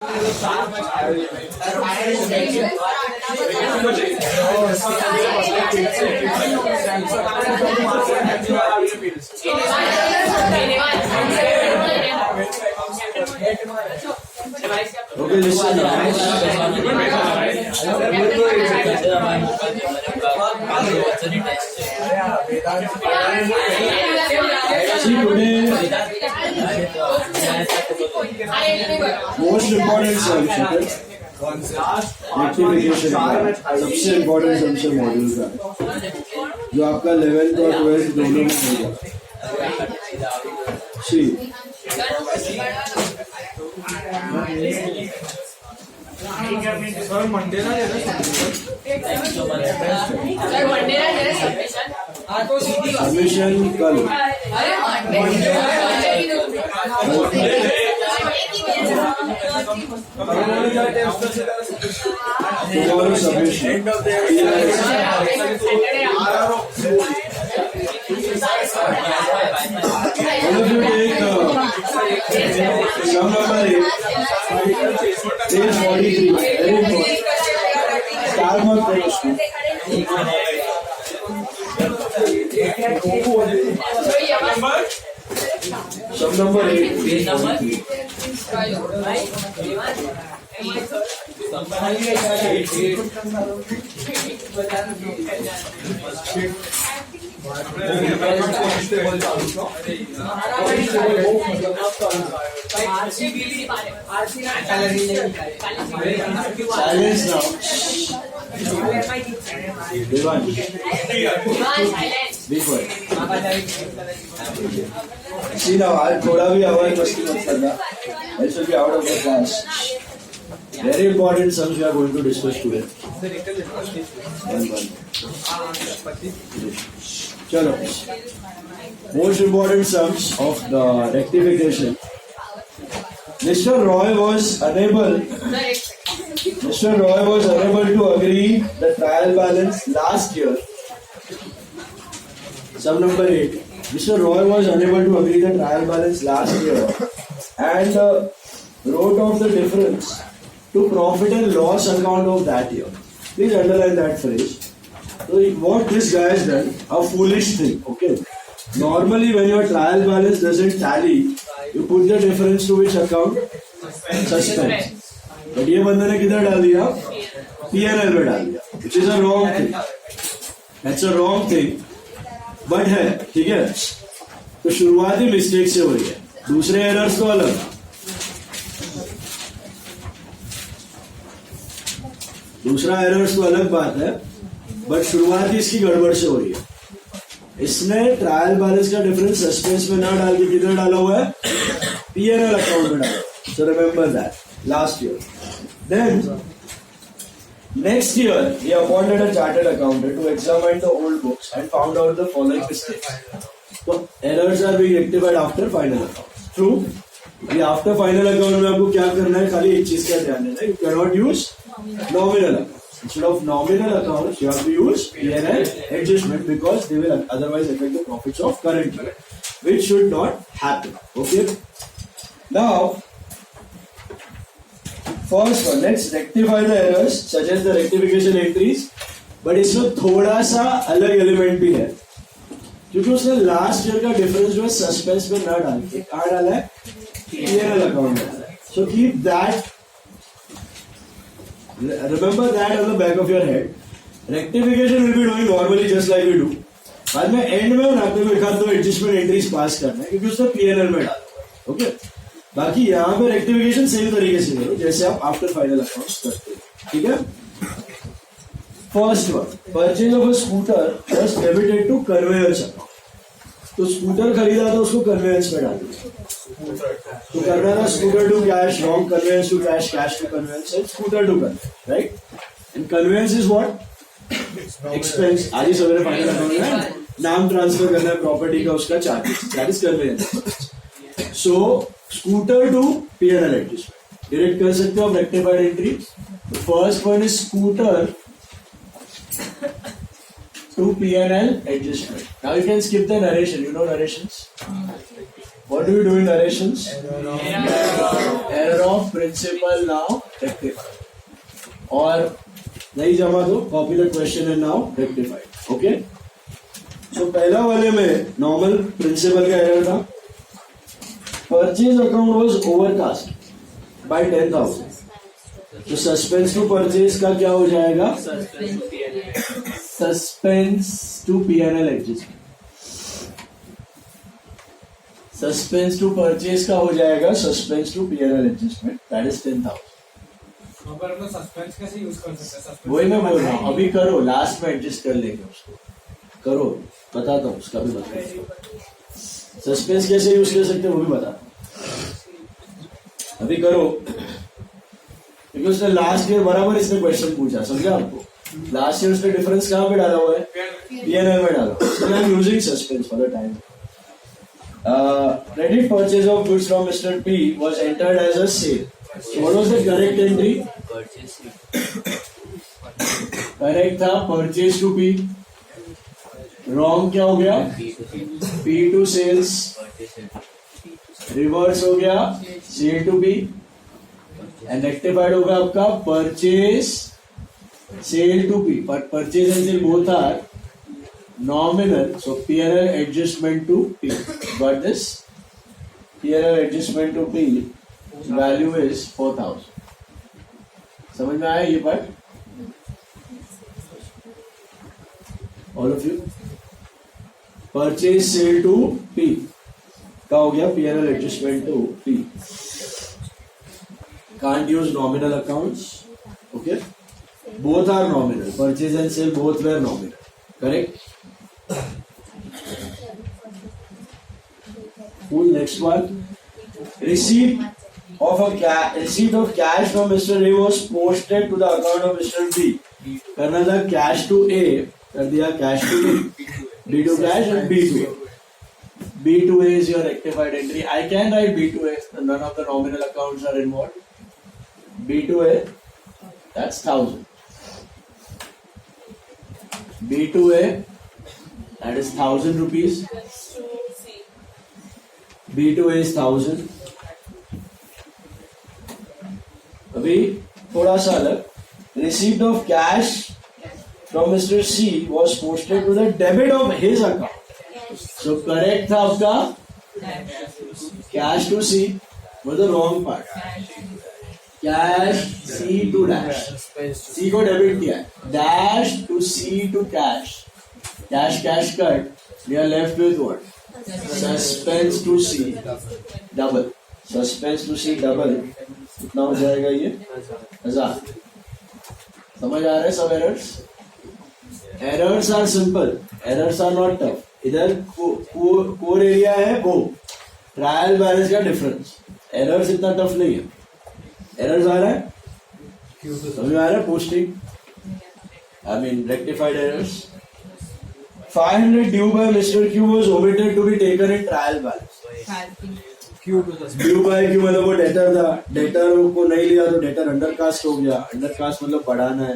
Okay, listen now. See today, most important subject rectification सबसे important सबसे module का जो आपका 11th और 12th दोनों में होगा। सी सबमिशन कल tomorrow submission all of you take sum number 8 page 43 very important star mark करो उसको sum number 8 page 43 Silence now. Devan. Be quiet. See now, I'll थोड़ा भी आवाज मस्ती मत करना. I should be out of the class. Very important sums we are going to discuss today. Chalo. Most important sums of the rectification. Mr. Roy was unable to agree the trial balance last year. Sum number 8. Mr. Roy was unable to agree the trial balance last year and wrote off the difference to profit and loss account of that year. Please underline that phrase. So what this guy has done, a foolish thing, okay? Normally when your trial balance doesn't tally, you put the difference to which account? Suspense. But ये बंदे ने किधर डाल दिया? P&L में डाल दिया, which is a wrong thing. That's a wrong thing. But है, ठीक है? तो शुरुआती मिस्टेक से हो रही है. दूसरे एरर्स तो अलग. दूसरा एरर्स तो अलग बात है, बट शुरुआत इसकी गड़बड़ से हो रही है. इसने ट्रायल बैलेंस का डिफरेंस सस्पेंस में ना डाल के किधर डाला हुआ है? P&L अकाउंट में डाला. So remember that last year. Then next year he appointed a chartered accountant to examine the old books and found out the following mistakes. So errors are being rectified after final account. True. अभी after final account में आपको क्या करना है? खाली एक चीज का ध्यान देना है. You can not use nominal account. Instead of nominal accounts, you have to use P&L adjustment because they will otherwise affect the profits of current year, which should not happen. Okay. Now, first one, let's rectify the errors, such as the rectification entries. But इसमें थोड़ा सा अलग element भी है, क्योंकि उसने last year का difference जो है सस्पेंस में ना डाल के कहाँ डाला है? P&L अकाउंट में डाला है. So keep that. Remember that on the back of your head. Rectification will be doing normally just like we do. बाद में एंड में ना आपको एक आध दो एडजस्टमेंट एंट्रीज पास करना है, क्योंकि उसने P&L में डाला. ओके. बाकी यहाँ पे रेक्टिफिकेशन सेम तरीके से करो जैसे आप आफ्टर फाइनल अकाउंट्स करते हो. ठीक है. First one, purchase of a scooter was debited to conveyance account. तो स्कूटर खरीदा तो उसको कन्वेयंस में डाल दिया. तो करना था scooter to cash, wrong conveyance to cash, cash to conveyance, and scooter to conveyance, right? And conveyance is what? Expense. आज ही सवेरे फाइनल अकाउंट में नाम ट्रांसफर करना है प्रॉपर्टी का, उसका charges, that is conveyance. So scooter to P&L adjustment direct कर सकते हो आप rectified entry. First one is scooter to P&L adjustment. Now you can skip the narration. You know narrations? What do we do in narrations? Error of principal now rectify. और नहीं जमा दो, copy the question and now rectify. Okay? So पहला वाले में normal principal का error था. Purchase account was overcast by 10,000. तो सस्पेंस टू परचेज का क्या हो जाएगा? Suspense to PNL adjustment. Suspense to purchase का हो जाएगा suspense to PNL adjustment, that is 10,000. Suspense कैसे यूज कर सकते हैं? वही मैं बोल रहा हूँ, अभी करो, लास्ट में एडजस्ट कर लेंगे उसको. करो, बताता हूँ, उसका भी बताता हूँ. सस्पेंस कैसे यूज कर सकते हैं वो भी बताता हूँ. अभी करो, क्योंकि उसने लास्ट ईयर बराबर इसने क्वेश्चन पूछा, समझा आपको? लास्ट ईयर उसने डिफरेंस कहाँ पे डाला हुआ है? पीएनएल में डाला. So I am using suspense for the time. Credit purchase of goods from Mr. P was entered as a sale. So what was the correct entry? Correct था purchase to P. Wrong क्या हो गया? P to sales. Reverse हो गया sale to B. And rectified होगा आपका purchase sale to P. But purchase and sale both are nominal, so P&L adjustment to P. Got this? P&L adjustment to P value is 4,000. समझ में आया ये part? All of you? Purchase sale to P का हो गया P&L adjustment to P. Can't use nominal accounts. Okay? Both are nominal. Purchase and sale both were nominal. Correct? Cool. Next one. Receipt of cash from Mr. A was posted to the account of Mr. B. करना था cash to A, कर दिया cash to B. B to cash and B to A. B to A is your rectified entry. I can write B to A. None of the nominal accounts are involved. B to A, that's 1,000. B to A, that is 1,000 rupees. B to A is 1,000. अभी थोड़ा सा अलग. Receipt of cash from Mr. C was posted to the debit of his account. So correct था आपका cash to C was the wrong part. Cash C to dash. C को debit किया है. Dash to C to cash. Cash cut. We are left with what? Suspense to C double. Suspense to C double. कितना हो जाएगा ये? 1,000. समझ आ रहे सब errors? Errors are simple. Errors are not tough. इधर कोर एरिया है वो. ट्रायल बैलेंस का डिफरेंस. एरर्स इतना टफ नहीं है. एरर्स आ रहा है? समझ में आ रहा है? Posting, I mean rectified errors. 500 due by Mr. Q was omitted to be taken in trial balance. Due by Q मतलब वो डेटर था. डेटर को नहीं लिया तो डेटर अंडरकास्ट हो गया. अंडरकास्ट मतलब बढ़ाना है.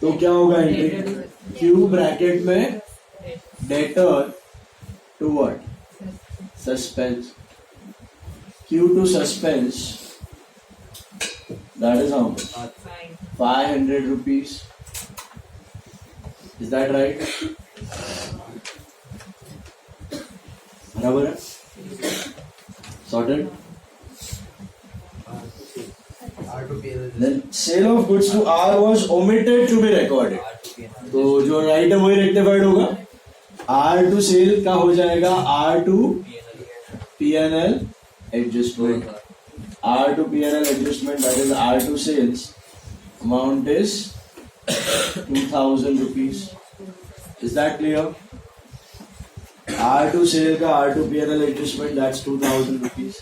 तो क्या होगा एंट्री? क्यू ब्रैकेट में debtor to what? Suspense. Q to suspense. That is how much? 500 rupees. Is that right? बराबर है? Sorted? Then sale of goods to R was omitted to be recorded. तो जो राइट है वही rectified होगा. R to sale का हो जाएगा R to P&L adjustment. R to P&L adjustment, that is R to sales. Amount is 2,000 rupees. Is that clear? R to sale का R to P&L adjustment, that's 2,000 rupees.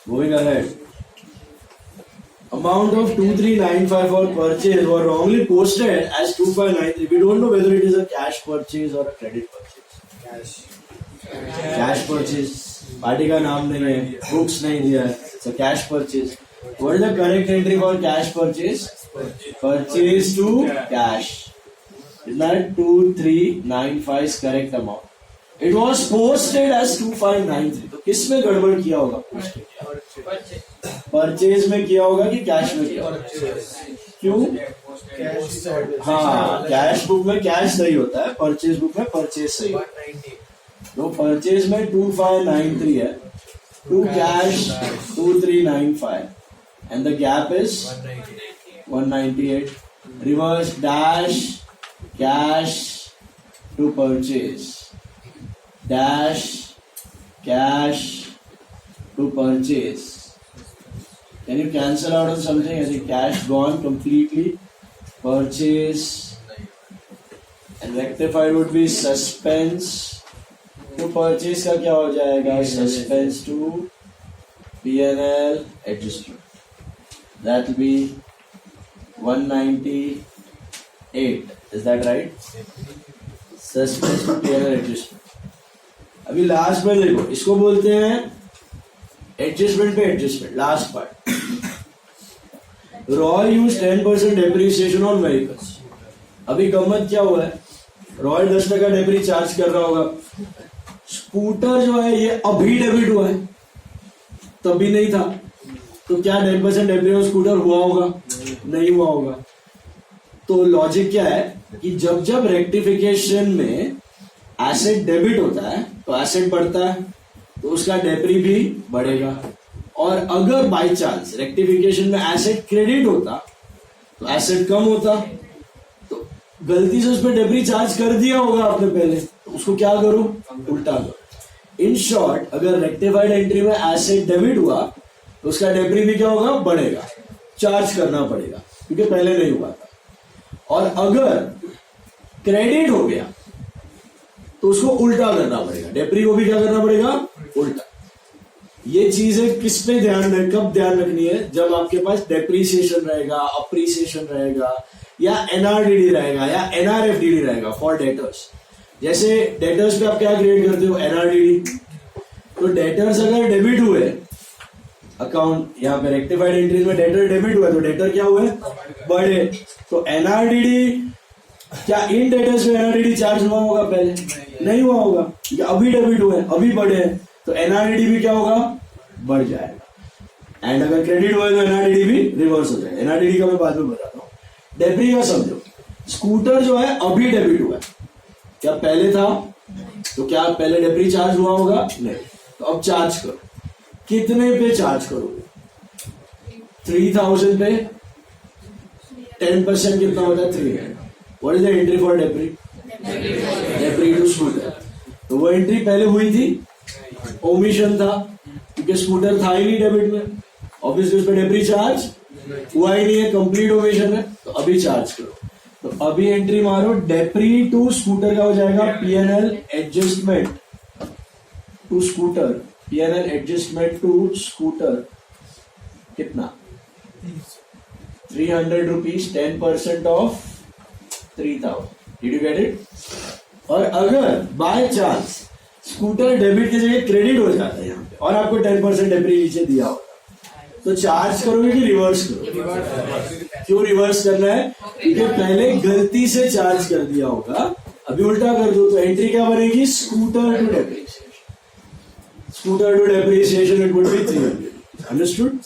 Moving ahead. Amount of 2,395 for purchase were wrongly posted as 2,593. We don't know whether it is a cash purchase or a credit purchase. Cash purchase. Party का नाम नहीं है, books नहीं दिया है, so cash purchase. What is the correct entry for cash purchase? Purchase to cash. Is that 2,395 correct amount? It was posted as 2593। तो किस में गड़बड़ किया होगा? पोस्टेड परचेज में किया होगा कि कैश में किया होगा? क्यों? हाँ, कैश बुक में कैश सही होता है, परचेज बुक में परचेज सही होता है। तो परचेज में 2593 है, to cash 2395 and the gap is 198. Reverse dash cash to purchase dash cash to purchase. Can you cancel out on something? I think cash gone completely. Purchase and rectified would be suspense to purchase का क्या हो जाएगा? Suspense to P&L adjustment. That will be 198. Is that right? Suspense to P&L adjustment. अभी last में देखो, इसको बोलते हैं एडजस्टमेंट पे adjustment. Last part, Roy use 10% depreciation on vehicles. अभी गम्मत क्या हुआ है? रॉय 10% डेप्री चार्ज कर रहा होगा। स्कूटर जो है ये अभी डेबिट हुआ है, तभी नहीं था। तो क्या 10% डेप्री ऑन स्कूटर हुआ होगा? नहीं हुआ होगा। तो लॉजिक क्या है कि जब जब रेक्टिफिकेशन में एसेट डेबिट होता है तो एसेट बढ़ता है, तो उसका डेप्री भी बढ़ेगा। और अगर बाय चांस रेक्टिफिकेशन में एसेट क्रेडिट होता तो एसेट कम होता। तो गलती से उस पर डेप्री चार्ज कर दिया होगा आपने पहले, तो उसको क्या करो? उल्टा करो। इन शॉर्ट, अगर रेक्टिफाइड एंट्री में एसेट डेबिट हुआ तो उसका डेप्री भी क्या होगा? बढ़ेगा, चार्ज करना पड़ेगा, क्योंकि पहले नहीं हुआ था। और अगर क्रेडिट हो गया तो उसको उल्टा करना पड़ेगा, डेप्री को भी क्या करना पड़ेगा? उल्टा। ये चीजें किस पे कब ध्यान रखनी है? जब आपके पास डेप्रीसिएशन रहेगा, अप्रिसिएशन रहेगा, या एनआरडीडी रहेगा, या एनआरएफडीडी रहेगा फॉर डेटर्स। जैसे डेटर्स पे आप क्या क्रिएट करते हो? एनआरडीडी। तो डेटर्स अगर डेबिट हुए अकाउंट, यहाँ पे रेक्टिफाइड एंट्रीज में डेटर डेबिट हुआ, तो डेटर क्या हुए? बढ़े। तो एनआरडीडी, क्या इन डेटर्स में एनआरडीडी चार्ज हुआ होगा? पहले नहीं हुआ होगा, क्योंकि अभी डेबिट हुए, अभी बढ़े, तो एनआरडीडी भी क्या होगा? बढ़ जाएगा। एंड अगर क्रेडिट हुआ तो एनआरडीडी भी रिवर्स हो जाएगा। एनआरडीडी का मैं बाद में बताता हूँ। डेप्री का समझो, स्कूटर जो है अभी डेबिट हुआ है, क्या पहले था? तो क्या पहले डेप्री चार्ज हुआ होगा? नहीं। तो अब चार्ज करो, कितने पे चार्ज करोगे? 3000 पे 10% कितना होता है? 300। What is the entry for डेप्री? डेप्री टू स्कूटर। तो वो एंट्री पहले हुई थी, ओमिशन था, क्योंकि स्कूटर था ही नहीं डेबिट में, ऑब्वियसली उस पर डेप्री चार्ज हुआ ही नहीं है, कंप्लीट ओमिशन है। तो अभी चार्ज करो। तो अभी एंट्री मारो, डेप्री टू स्कूटर का हो जाएगा P&L adjustment to scooter. P&L adjustment to scooter कितना? 300 rupees, 10% of 3000। Did you get it? और अगर बाय चांस स्कूटर डेबिट की जगह क्रेडिट हो जाता है यहाँ पे, और आपको 10% डेप्री नीचे दिया होगा, तो चार्ज करोगे कि रिवर्स करोगे? क्यों रिवर्स करना है? क्योंकि पहले गलती से चार्ज कर दिया होगा, अभी उल्टा कर दो। तो एंट्री क्या बनेगी? Scooter to depreciation. Scooter to depreciation it would be 300। Understood?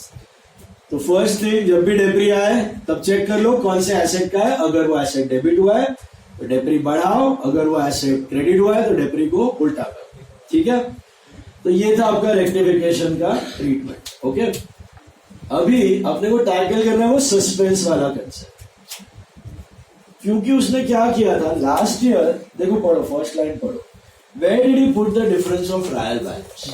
तो फर्स्ट थिंग, जब भी डेप्री आए तब चेक कर लो कौन से एसेट का है। अगर वो एसेट डेबिट हुआ है तो डेप्री बढ़ाओ, अगर वो एसेट क्रेडिट हुआ है तो डेप्री को उल्टा करो। ठीक है? तो ये था आपका रेक्टिफिकेशन का ट्रीटमेंट। ओके, अभी अपने को टैकल करना है वो सस्पेंस वाला कंसेप्ट, क्योंकि उसने क्या किया था लास्ट ईयर। देखो, पढ़ो, फर्स्ट लाइन पढ़ो। Where did he put the difference of trial balance?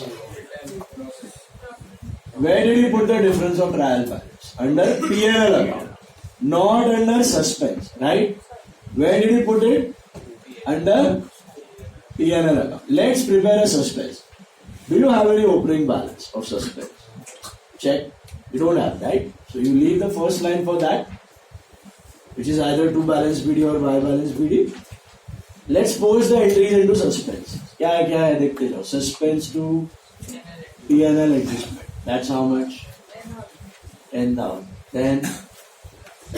Where did he put the difference of trial balance? Under P&L account, not under suspense, right? Where did he put it? Under P&L account. Let's prepare a suspense. Do you have any opening balance of suspense? Check. You don't have, right? So you leave the first line for that, which is either to balance BD or Y balance BD. Let's post the entries into suspense. क्या है देखते जाओ। Suspense to P&L adjustment. That's how much? 10,000. Then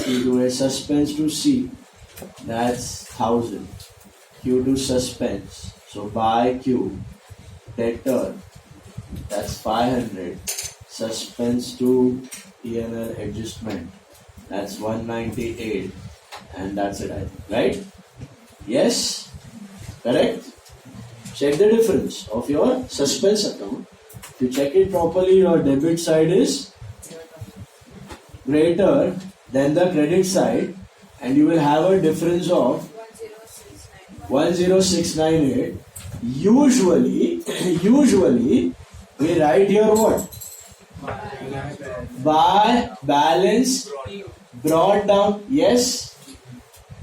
you do a suspense to C. That's 1,000. You do suspense. So buy Q, debtor, that's 500. Suspense to P&L adjustment, that's 198, and that's it, I think, right? Yes, correct. Check the difference of your suspense account. If you check it properly, your debit side is greater than the credit side, and you will have a difference of 10698. Usually we write here what? By balance brought down. Yes,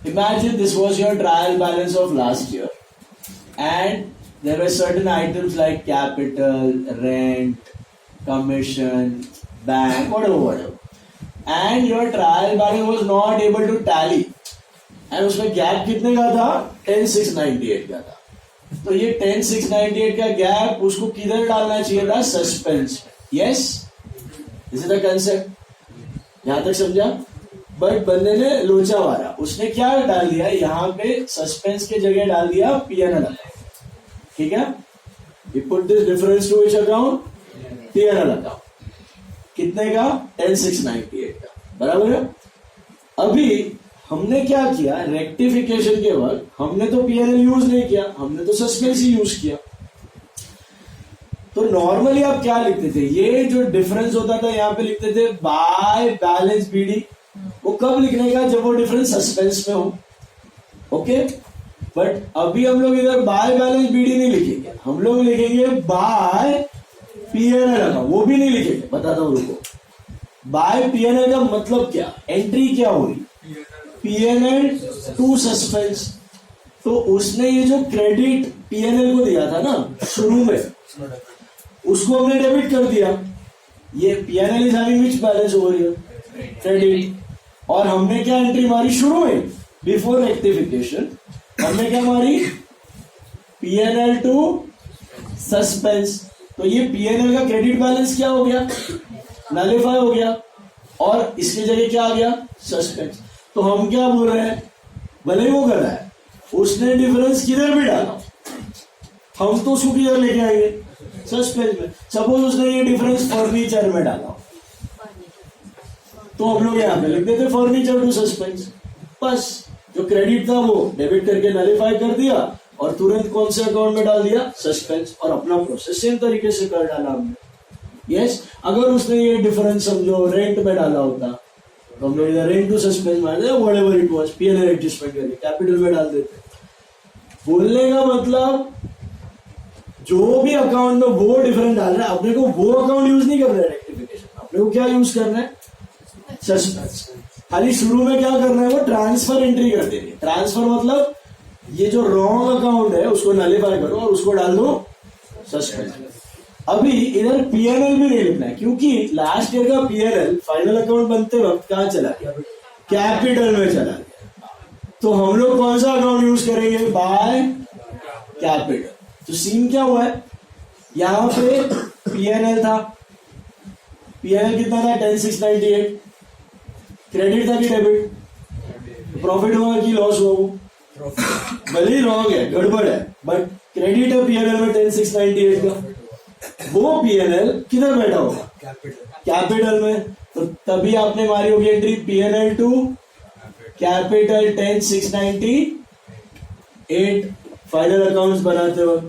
imagine this was your trial balance of last year, and there were certain items like capital, rent, commission, bank, whatever, and your trial balance was not able to tally, and उसमें gap कितने का था? 10,698 का था. तो ये 10,698 का gap उसको किधर डालना चाहिए था? Suspense. Yes, this is the concept. यहां तक समझा? बट बंदे ने लोचा मारा. उसने क्या डाल दिया? यहाँ पे सस्पेंस के जगह डाल दिया P&L. ठीक है? We put this difference to which account? P&L account. कितने का? 10,698 का. बराबर है? अभी हमने क्या किया? रेक्टिफिकेशन के वक्त हमने तो P&L यूज नहीं किया, हमने तो सस्पेंस ही यूज किया. तो नॉर्मली आप क्या लिखते थे? ये जो डिफरेंस होता था यहाँ पे लिखते थे बाय बैलेंस बीडी. वो कब लिखने का? जब वो डिफरेंस सस्पेंस में हो. ओके, बट अभी हम लोग इधर बाय बैलेंस बीडी नहीं लिखेंगे, हम लोग लिखेंगे बाय P&L अकाउंट. वो भी नहीं लिखेंगे, बताता हूं रुको. बाय P&L का मतलब क्या? एंट्री क्या हुई? P&L to suspense. तो उसने ये जो क्रेडिट P&L को दिया था ना शुरू में, उसको हमने डेबिट कर दिया. ये P&L is having which balance over here? Credit. और हमने क्या एंट्री मारी शुरू में? बिफोर रेक्टिफिकेशन हमने क्या मारी? P&L to suspense. तो ये P&L का क्रेडिट बैलेंस क्या हो गया? नलिफाई हो गया, और इसके जगह क्या आ गया? सस्पेंस. तो हम क्या बोल रहे हैं? भले ही वो कर रहा है, उसने डिफरेंस किधर भी डाला, हम तो उसको किधर लेके आएंगे? सस्पेंस में. सपोज उसने ये डिफरेंस फर्नीचर में डाला, तो हम लोग यहाँ पे लिख देते फर्नीचर टू सस्पेंस. बस जो क्रेडिट था वो डेबिट करके नलिफाई कर दिया, और तुरंत कौन से अकाउंट में डाल दिया? सस्पेंस. और अपना प्रोसेस सेम तरीके से कर डाला हमने. यस, अगर उसने ये डिफरेंस समझो रेंट में डाला होता, तो हम लोग इधर रेंट टू सस्पेंस मार देते, whatever it was, P&L adjustment करके कैपिटल में डाल देते. बोलने का मतलब जो भी अकाउंट में वो डिफरेंस डाल रहा है, अपने को वो अकाउंट यूज नहीं करना है रेक्टिफिकेशन. अपने को क्या यूज करना है? सस्पेंस. खाली शुरू में क्या करना है? वो ट्रांसफर एंट्री कर देनी है. ट्रांसफर मतलब ये जो रॉन्ग अकाउंट है उसको नलिफाई करो और उसको डाल दो सस्पेंस. अभी इधर P&L भी नहीं लिखना है, क्योंकि लास्ट ईयर का P&L फाइनल अकाउंट बनते वक्त कहां चला गया? कैपिटल में चला गया. तो हम लोग कौन सा अकाउंट यूज करेंगे? By capital. तो सीन क्या हुआ है? यहां पे P&L था. P&L कितना था? 10,698. क्रेडिट था कि डेबिट? प्रॉफिट हुआ कि लॉस हुआ? वो भले ही रॉन्ग है, गड़बड़ है, बट क्रेडिट है P&L में 10,698 का. वो P&L किधर बैठा होगा? कैपिटल में. तो तभी आपने मारी होगी entry P&L to capital 10,698 final accounts बनाते वक्त.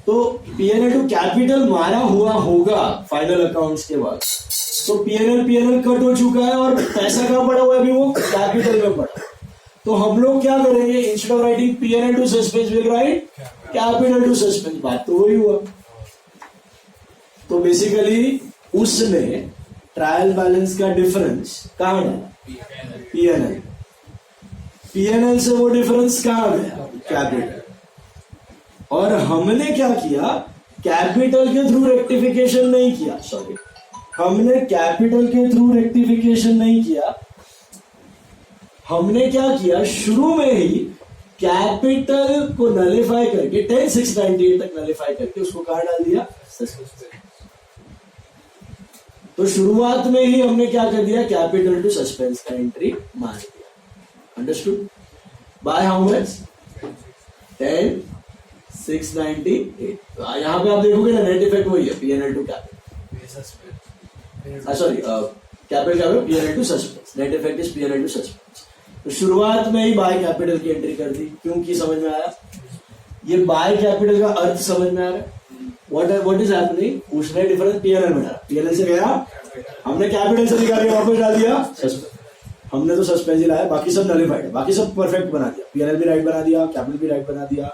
तो P&L टू कैपिटल मारा हुआ होगा फाइनल अकाउंट्स के बाद. तो P&L कट हो चुका है, और पैसा कहां पड़ा हुआ है? अभी वो कैपिटल में पड़ा. तो हम लोग क्या करेंगे? Instead of writing P&L to suspense will write capital to suspense. बात तो वही हुआ. तो बेसिकली उसने ट्रायल बैलेंस का डिफरेंस कहां डाला? P&L. P&L से वो डिफरेंस कहां गया? कैपिटल. और हमने क्या किया? कैपिटल के थ्रू रेक्टिफिकेशन नहीं किया. सॉरी, हमने कैपिटल के थ्रू रेक्टिफिकेशन नहीं किया. हमने क्या किया? शुरू में ही कैपिटल को नलिफाई करके 10,698 तक नलिफाई करके उसको कहां डाल दिया? तो शुरुआत में ही हमने क्या कर दिया? कैपिटल टू सस्पेंस का एंट्री मार दिया. अंडरस्टूड? By how much? 10, 698। यहाँ पे आप देखोगे ना नेट इफेक्ट वही है, PNL to capital, sorry capital PNL to suspense, net effect is PNL to suspense. तो शुरुआत में ही बाय कैपिटल की एंट्री कर दी, क्योंकि समझ में आया ये बाय कैपिटल का अर्थ समझ में आ रहा है। व्हाट इज हैपनिंग, उसने डिफरेंस PNL में डाला, PNL से गया हमने कैपिटल से निकाल के वापस डाल दिया सस्पेंस, हमने तो सस्पेंस ही लाया, बाकी सब नलिफाइड है, बाकी सब परफेक्ट बना दिया, PNL भी राइट बना दिया, कैपिटल भी राइट बना दिया,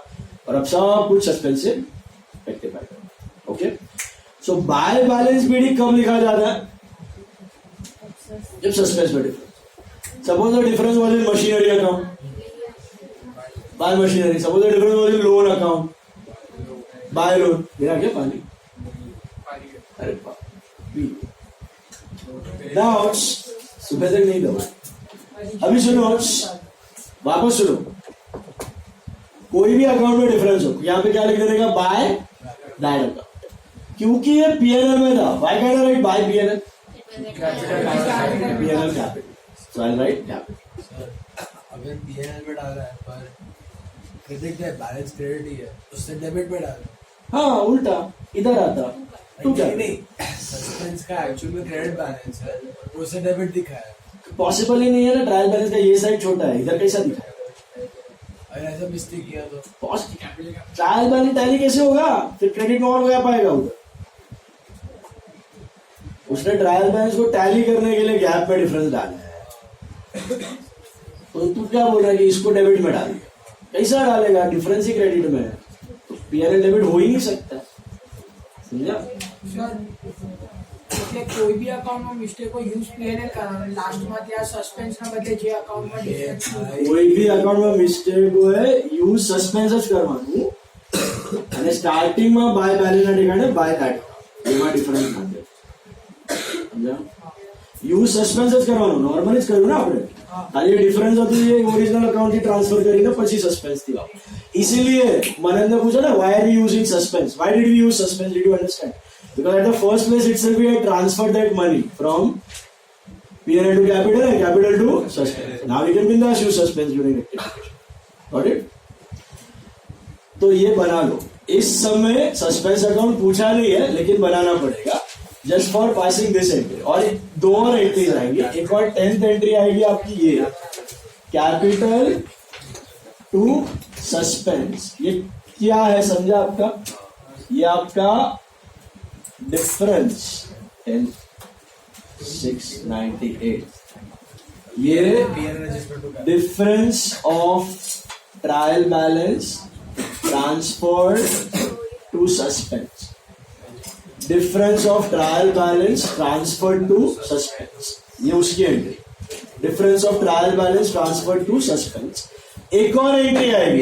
और अब सब कुछ सस्पेंस से रेक्टिफाइड है। Okay, so by balance BD कब लिखा जाता है, जब सस्पेंस में difference. Suppose the difference was in machinery account, by machinery. Suppose the difference was in loan account, by loan. गिरा क्या पानी, अरे डाउट्स सुबह तक नहीं दो, अभी सुनो, वापस सुनो। कोई भी अकाउंट में डिफरेंस हो, यहाँ पे क्या लिख देने का, बाय दैट अकाउंट, क्योंकि ये PNL में था, by can write by PNL, PNL capital, so I write capital. अगर PNL में डाला है पर क्रेडिट है, बैलेंस क्रेडिट ही है, उससे डेबिट में डाला। हाँ उल्टा इधर आता तू क्या, नहीं सस्पेंस का एक्चुअल में क्रेडिट बैलेंस है, उसे डेबिट दिखा है। पॉसिबल ही नहीं है ना, ट्रायल बैलेंस का ये साइड छोटा है, इधर कैसा दिखा है, अगर ऐसा मिस्टेक किया तो ट्रायल बैलेंस टैली कैसे होगा, फिर क्रेडिट में और गया पाएगा उधर। उसने ट्रायल बैलेंस को टैली करने के लिए गैप में डिफरेंस डाला है, तो तू क्या बोल रहा है कि इसको डेबिट में डाल, कैसा डालेगा, डिफरेंस ही क्रेडिट में है, तो PNL डेबिट हो ही नहीं सकता, समझा। એટલે કોઈ બી અકાઉન્ટમાં મિસ્ટેક હોય યુઝ PNL લાસ્ટમાં ત્યાં સસ્પેન્સના બદલે જે અકાઉન્ટમાં ડિફરન્સ कोई भी अकाउंट में मिस्टेक हुए यूज सस्पेंस ज करवानुं અને સ્ટાર્ટિંગ માં બાય બેલેન્સ ના ઠેકાણે બાય दैट એમાં ડિફરન્સ થશે, સમજ્યા। यूज सस्पेंस ज करवानुं, नॉर्मली ज કર્યું ને આપણે, ખાલી डिफरेंस હતું એ ओरिजिनल अकाउंट થી ट्रांसफर કરીને પછી सस्पेंस थी आओ। इसीलिए मनन ने पूछा ना why are we using suspense, why did we use suspense, did you understand, because at the first place itself we had transferred that money from PNL to capital and capital to suspense. Now we can bindas use suspense during rectification. Got it? तो ये बना लो, इस समय suspense account पूछा नहीं है लेकिन बनाना पड़ेगा just for passing this entry. और दो और एंट्रीज आएंगी, एक और 10th एंट्री आएगी आपकी ये कैपिटल टू सस्पेंस। ये क्या है समझा आपका, ये आपका डिफरेंस 698, ये difference of trial balance transferred to suspense, difference of trial balance transferred to suspense, ये उसकी entry, difference of trial balance transferred to suspense. एक और एंट्री आएगी